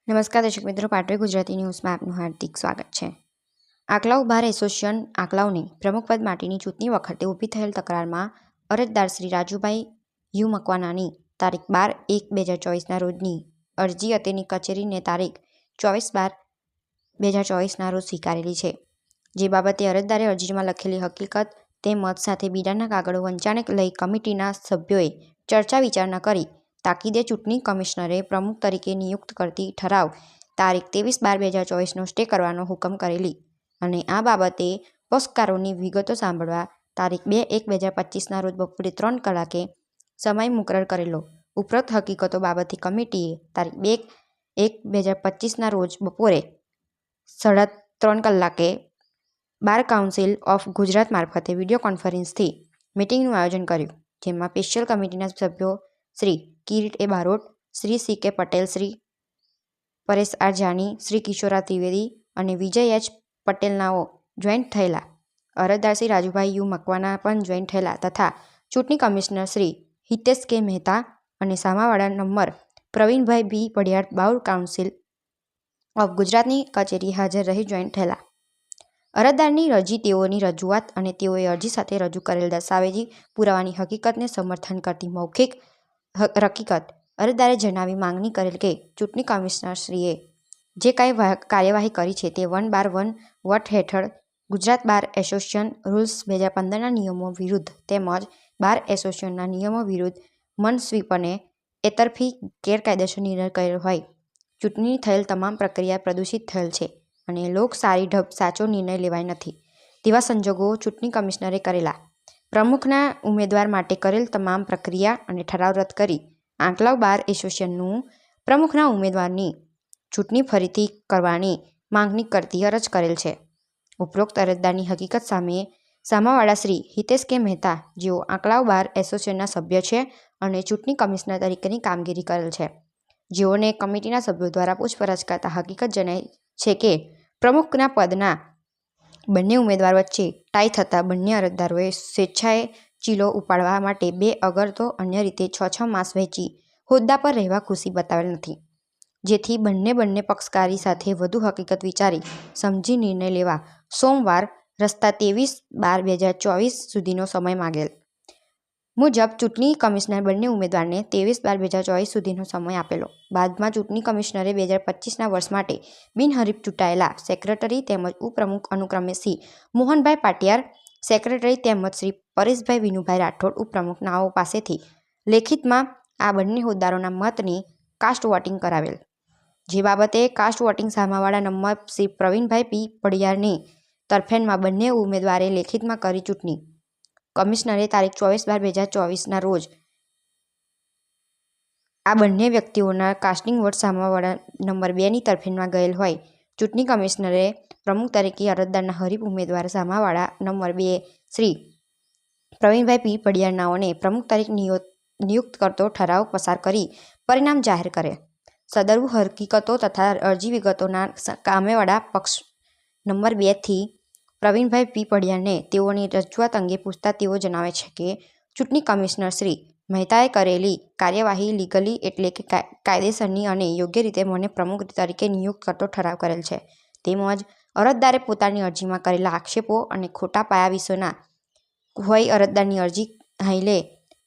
નમસ્કાર દર્શક મિત્રો, પાટવી ગુજરાતી ન્યૂઝમાં આપનું હાર્દિક સ્વાગત છે। આંકલાઓ બાર એસોસિએશન આંકલાઓની પ્રમુખપદ માટેની ચૂંટણી વખતે ઊભી થયેલ તકરારમાં અરજદાર શ્રી રાજુભાઈ યુ મકવાનાની તારીખ 12/1/2024ના રોજની અરજી અતેની કચેરીને તારીખ 24/12/2024ના રોજ સ્વીકારેલી છે, જે બાબતે અરજદારે અરજીમાં લખેલી હકીકત તેમજ સાથે બીડાના કાગળો વંચાણે લઈ કમિટીના સભ્યોએ ચર્ચા વિચારણા કરી તાકીદે ચૂંટણી કમિશનરે પ્રમુખ તરીકે નિયુક્ત કરતી ઠરાવ તારીખ 23/12/2024નો સ્ટે કરવાનો હુકમ કરેલી અને આ બાબતે પક્ષકારોની વિગતો સાંભળવા તારીખ 2/1/2025ના રોજ બપોરે 3 કલાકે સમય મુકરર કરેલો। ઉપરોક્ત હકીકતો બાબતે કમિટીએ તારીખ 2/1/2025ના રોજ બપોરે 3:30 કલાકે બાર કાઉન્સિલ ઓફ ગુજરાત મારફતે વિડીયો કોન્ફરન્સથી મિટિંગનું આયોજન કર્યું, જેમાં સ્પેશિયલ કમિટીના સભ્યો શ્રી કિરીટ એ બારોટ, શ્રી સી કે પટેલ, શ્રી પરેશ આર જાની, શ્રી કિશોરા ત્રિવેદી અને વિજય એચ પટેલનાઓ જોઈન્ટ થયેલા। અરજદાર શ્રી રાજુભાઈ યુ મકવાના પણ જોઈન્ટ થયેલા તથા ચૂંટણી કમિશનર શ્રી હિતેશ કે મહેતા અને સામાવાડા number Pravinbhai B Padiyar bar council of ગુજરાતની કચેરી હાજર રહી જોઈન્ટ થયેલા। અરજદારની અરજી, તેઓની રજૂઆત અને તેઓએ અરજી સાથે રજૂ કરેલ દસ્તાવેજી પુરાવાની હકીકતને સમર્થન કરતી મૌખિક હકીકત અરજદારે જણાવી માંગણી કરેલ કે ચૂંટણી કમિશનરશ્રીએ જે કાંઈ કાર્યવાહી કરી છે તે 1/1 વટ હેઠળ ગુજરાત બાર એસોસિએશન રૂલ્સ 2015ના નિયમો વિરુદ્ધ તેમજ બાર એસોસિએશનના નિયમો વિરુદ્ધ મનસ્વીપને એતરફી ગેરકાયદેસર નિર્ણય કરેલ હોય, ચૂંટણી થયેલ તમામ પ્રક્રિયા પ્રદૂષિત થયેલ છે અને લોકસારી ઢબ સાચો નિર્ણય લેવાય નથી તેવા સંજોગો ચૂંટણી કમિશનરે કરેલા પ્રમુખના ઉમેદવાર માટે કરેલ તમામ પ્રક્રિયા અને ઠરાવ રદ કરી આંકલાવ બાર એસોસિએશનનું પ્રમુખના ઉમેદવારની ચૂંટણી ફરીથી કરવાની માંગણી કરતી અરજ કરેલ છે। ઉપરોક્ત અરજદારની હકીકત સામે સામાવાડા શ્રી હિતેશ કે મહેતા, જેઓ આંકલાવ બાર એસોસિએશનના સભ્ય છે અને ચૂંટણી કમિશનર તરીકેની કામગીરી કરેલ છે, જેઓને કમિટીના સભ્યો દ્વારા પૂછપરછ કરતા હકીકત જણાઈ છે કે પ્રમુખના પદના બંને ઉમેદવાર વચ્ચે ટાઈ થતાં બંને અરજદારોએ સ્વેચ્છાએ ચીલો ઉપાડવા માટે 2 અગર તો અન્ય રીતે 6 માસ વહેંચી હોદ્દા પર રહેવા ખુશી બતાવેલ નથી, જેથી બંને પક્ષકારી સાથે વધુ હકીકત વિચારી સમજી નિર્ણય લેવા સોમવાર રસ્તા 23/12/2024 સુધીનો સમય માંગેલ મુજબ ચૂંટણી કમિશનર બંને ઉમેદવારને 23/12/2024 સુધીનો સમય આપેલો। બાદમાં ચૂંટણી કમિશનરે 2025ના વર્ષ માટે બિનહરીફ ચૂંટાયેલા સેક્રેટરી તેમજ ઉપપ્રમુખ અનુક્રમે શ્રી મોહનભાઈ પાટિયાર સેક્રેટરી તેમજ શ્રી પરેશભાઈ વિનુભાઈ રાઠોડ ઉપપ્રમુખ નાઓ પાસેથી લેખિતમાં આ બંને હોદ્દારોના મતની કાસ્ટ વોટિંગ કરાવેલ, જે બાબતે કાસ્ટ વોટિંગ સામાવાડા નંબર શ્રી પ્રવીણભાઈ પી પડિયારની તરફેણમાં બંને ઉમેદવારે લેખિતમાં કરી ચૂંટણી કમિશનરે તારીખ 24/12/2024ના રોજ આ બંને વ્યક્તિઓના કાસ્ટિંગ વોટ સામાવાડા નંબર 2ની તરફેણમાં ગયેલ હોય, ચૂંટણી કમિશનરે પ્રમુખ તરીકે અરજદારના હરીફ ઉમેદવાર સામાવાડા નંબર 2 શ્રી પ્રવીણભાઈ પી પડિયારનાઓને પ્રમુખ તરીકે નિયુક્ત કરતો ઠરાવ પસાર કરી પરિણામ જાહેર કરે। સદરુ હકીકતો તથા અરજી વિગતોના સામેવાળા પક્ષ નંબર 2થી પ્રવીણભાઈ પી પડિયારને તેઓની રજૂઆત અંગે પૂછતા તેઓ જણાવે છે કે ચૂંટણી કમિશનર શ્રી મહેતાએ કરેલી કાર્યવાહી લીગલી એટલે કે કાયદેસરની અને યોગ્ય રીતે મને પ્રમુખ તરીકે નિયુક્ત કરતો ઠરાવ કરેલ છે, તેમજ અરજદારે પોતાની અરજીમાં કરેલા આક્ષેપો અને ખોટા પાયા વિશેના હોય અરજદારની અરજી હાઈલે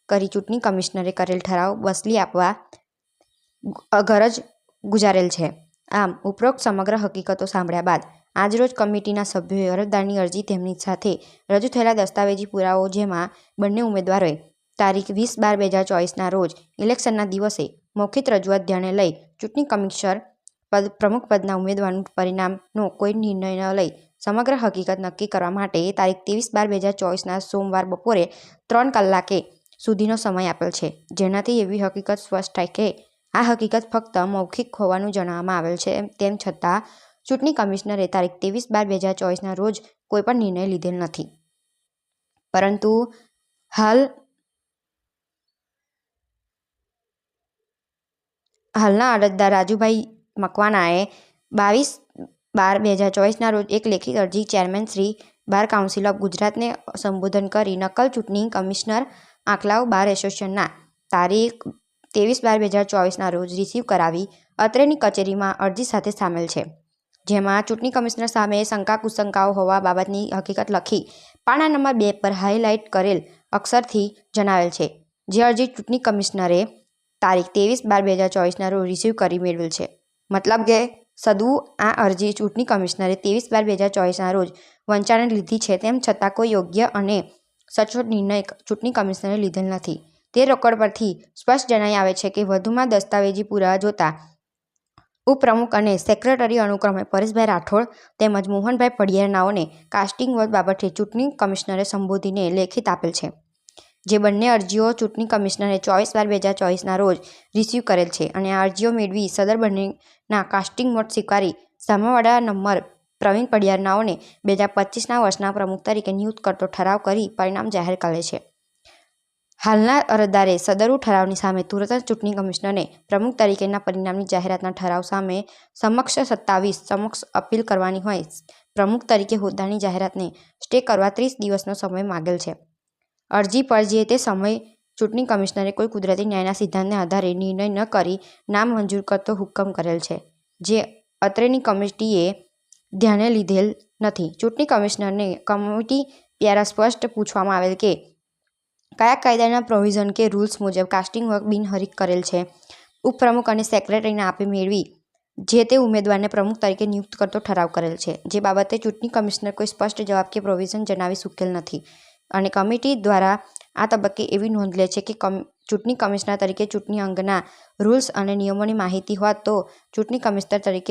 કરી ચૂંટણી કમિશનરે કરેલ ઠરાવ બદલી આપવા ગરજ ગુજારેલ છે। આમ ઉપરોક્ત સમગ્ર હકીકતો સાંભળ્યા બાદ આજરોજ કમિટીના સભ્યોએ અરજદારની અરજી તેમની સાથે રજૂ થયેલા દસ્તાવેજી પુરાવો, જેમાં બંને ઉમેદવારોએ તારીખ 20/12/2024ના રોજ ઇલેક્શનના દિવસે મૌખિક રજૂઆત ધ્યાને લઈ ચૂંટણી કમિશનર પ્રમુખ પદના ઉમેદવારનું પરિણામનો કોઈ નિર્ણય ન લઈ સમગ્ર હકીકત નક્કી કરવા માટે તારીખ 23/12/2024ના સોમવાર બપોરે 3 કલાકે સુધીનો સમય આપેલ છે, જેનાથી એવી હકીકત સ્પષ્ટ થાય કે આ હકીકત ફક્ત મૌખિક હોવાનું જણાવવામાં આવેલ છે। તેમ છતાં ચૂંટણી કમિશનરે તારીખ 23/12/2024ના રોજ કોઈપણ નિર્ણય લીધેલ નથી, પરંતુ હાલના અરજદાર રાજુભાઈ મકવાનાએ 22/12/2024ના રોજ એક લેખિત અરજી chairman Shri bar council of ગુજરાતને સંબોધન કરી નકલ ચૂંટણી કમિશનર આંકલાવ બાર એસોસિએશનના તારીખ 23/12/2024ના રોજ રિસીવ કરાવી અત્રેની કચેરીમાં અરજી સાથે સામેલ છે, જેમાં ચૂંટણી કમિશનર સામે શંકા-કુશંકાઓ હોવા બાબતની હકીકત લખી પાના નંબર 2 પર હાઇલાઇટ કરેલ અક્ષરથી જણાવેલ છે, જે અરજી ચૂંટણી કમિશનરે તારીખ 23/12/2024ના રોજ રિસીવ કરી મેળવેલ છે. મતલબ કે સદુ આ અરજી ચૂંટણી કમિશનરે 23/12/2024ના રોજ વંચાણે લીધી છે, તેમ છતાં કોઈ યોગ્ય અને સચોટ નિર્ણય ચૂંટણી કમિશનરે લીધેલ નથી. તે રેકોર્ડ પરથી સ્પષ્ટ જણાઈ આવે છે કે વધુમાં દસ્તાવેજી પુરાવા જોતા ઉપપ્રમુખ અને સેક્રેટરી અનુક્રમે પરેશભાઈ રાઠોડ તેમજ મોહનભાઈ પડિયાર નાઓને કાસ્ટિંગ વોટ બાબતે ચૂંટણી કમિશનરે સંબોધીને લેખિત આપેલ છે, જે બંને અરજીઓ ચૂંટણી કમિશનરે 24/12/2024ના રોજ રિસીવ કરેલ છે અને આ અરજીઓ મેળવી સદર બંનેના કાસ્ટિંગ વોટ સ્વીકારી સામેવાળા નંબર પ્રવીણ પડિયાર નાઓને 2025ના વર્ષના પ્રમુખ તરીકે નિયુક્ત કરતો ઠરાવ કરી પરિણામ જાહેર કરેલ છે. હાલના અરજદારે સદરુ ઠરાવની સામે તુરંત જ ચૂંટણી કમિશનરને પ્રમુખ તરીકેના પરિણામની જાહેરાતના ઠરાવ સામે સમક્ષ 27 સમક્ષ અપીલ કરવાની હોય પ્રમુખ તરીકે હોદ્દાની જાહેરાતને સ્ટે કરવા 30 દિવસનો સમય માંગેલ છે. અરજી પર જે તે સમયે ચૂંટણી કમિશનરે કોઈ કુદરતી ન્યાયના સિદ્ધાંતને આધારે નિર્ણય ન કરી નામંજૂર કરતો હુકમ કરેલ છે, જે અત્રેની કમિટીએ ધ્યાને લીધેલ નથી. ચૂંટણી કમિશનરને કમિટી દ્વારા સ્પષ્ટ પૂછવામાં આવેલ કે કયા કાયદાના પ્રોવિઝન કે રૂલ્સ મુજબ કાસ્ટિંગ વોટ બિનહરીફ કરેલ છે. ઉપપ્રમુખ અને સેક્રેટરીને આપે મેળવી જે તે ઉમેદવારને પ્રમુખ તરીકે નિયુક્ત કરતો ઠરાવ કરેલ છે, જે બાબતે ચૂંટણી કમિશનર કોઈ સ્પષ્ટ જવાબ કે પ્રોવિઝન જણાવી શકેલ નથી અને કમિટી દ્વારા આ તબક્કે એવી નોંધ લે છે કે ચૂંટણી કમિશનર તરીકે ચૂંટણી અંગના રૂલ્સ અને નિયમોની માહિતી હોત તો ચૂંટણી કમિશનર તરીકે